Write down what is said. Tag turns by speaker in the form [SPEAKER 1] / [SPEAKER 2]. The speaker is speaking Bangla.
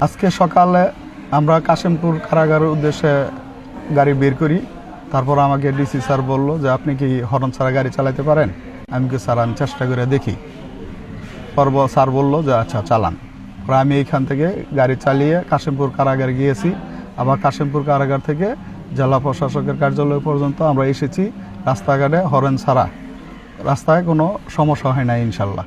[SPEAKER 1] আজকে সকালে আমরা কাশিমপুর কারাগারের উদ্দেশ্যে গাড়ি বের করি। তারপর আমাকে ডিসি স্যার বলল যে আপনি কি হর্ন ছাড়া গাড়ি চালাতে পারেন? আমি কি স্যার আমি চেষ্টা করে দেখি। স্যার বলল যে আচ্ছা চালান। আমি এইখান থেকে গাড়ি চালিয়ে কাশিমপুর কারাগার গিয়েছি। আবার কাশিমপুর কারাগার থেকে জেলা প্রশাসকের কার্যালয় পর্যন্ত আমরা এসেছি রাস্তাঘাটে হর্ন ছাড়া। রাস্তায় কোনো সমস্যা হয় না ইনশাল্লাহ।